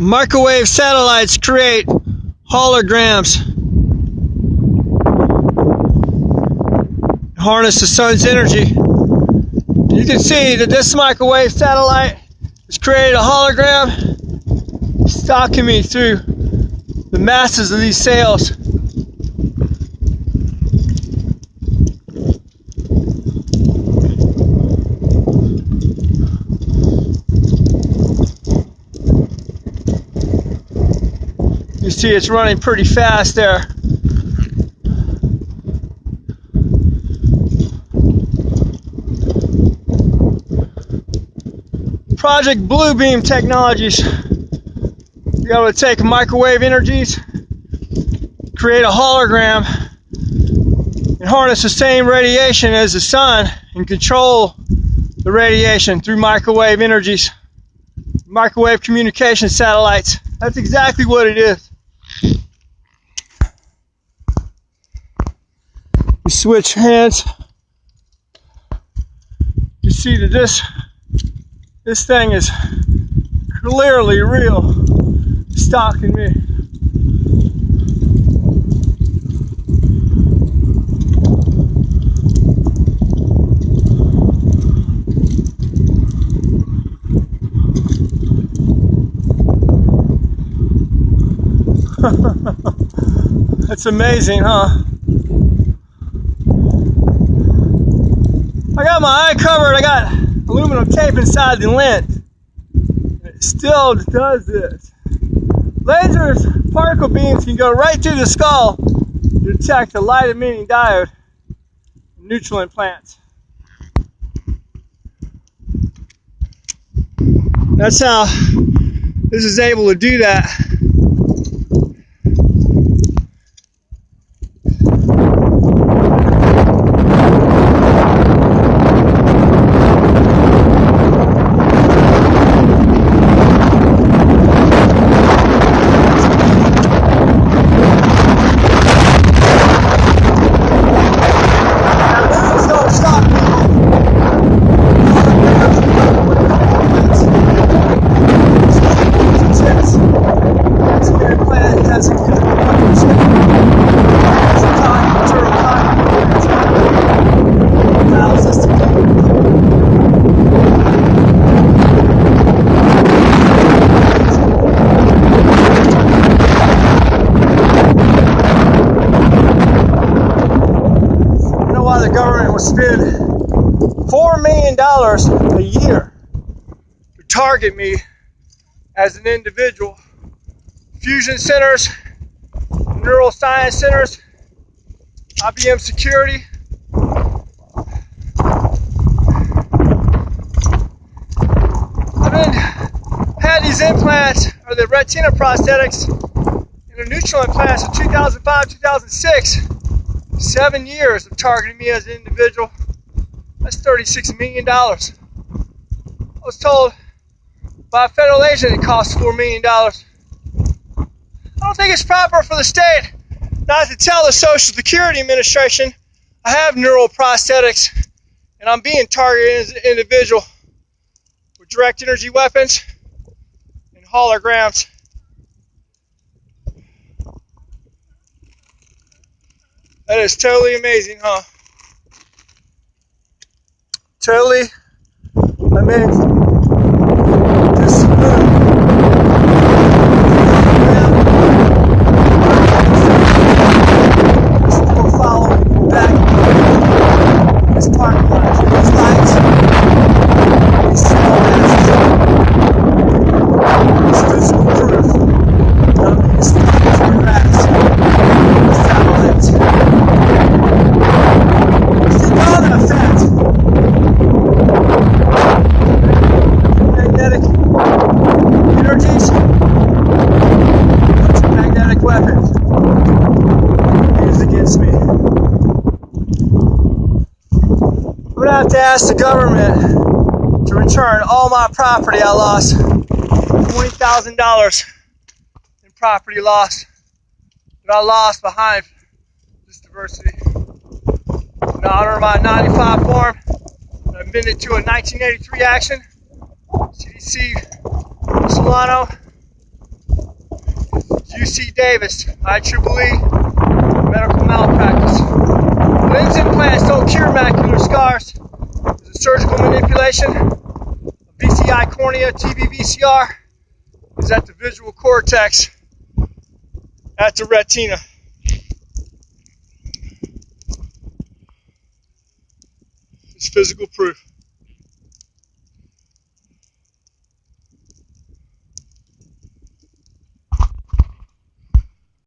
Microwave satellites create holograms. Harness the sun's energy. You can see that this microwave satellite has created a hologram, stalking me through the masses of these sails. You see it's running pretty fast there. Project Bluebeam Technologies. You're able to take microwave energies, create a hologram, and harness the same radiation as the sun and control the radiation through microwave energies. Microwave communication satellites. That's exactly what it is. We switch hands. You see that this thing is clearly real, stalking me. That's amazing, huh? I got my eye covered. I got aluminum tape inside the lens. It still does this. Lasers, particle beams can go right through the skull to detect the light emitting diode in neutral implants. That's how this is able to do that. The government will spend $4 million a year to target me as an individual. Fusion centers, neuroscience centers, IBM security. Had these implants, or the retina prosthetics, and the neutral implants in 2005, 2006. 7 years of targeting me as an individual. That's $36 million. I was told by a federal agent it costs $4 million. I don't think it's proper for the state not to tell the Social Security Administration I have neural prosthetics and I'm being targeted as an individual with direct energy weapons and holograms. That is totally amazing, huh? Totally amazing. Just still following back. This parking lot, these lights, these small masses. It's physical proof of these cracks, satellites. Magnetic energies, magnetic weapons used against me. I'm going to have to ask the government to return all my property I lost. $20,000 in property loss that I lost behind this diversity. In honor of my 95 form, I amended to a 1983 action. CDC Solano UC Davis, IEEE, medical malpractice. Lens implants don't cure macular scars. There's a surgical manipulation. A BCI cornea, TBVCR is at the visual cortex, at the retina. It's physical proof.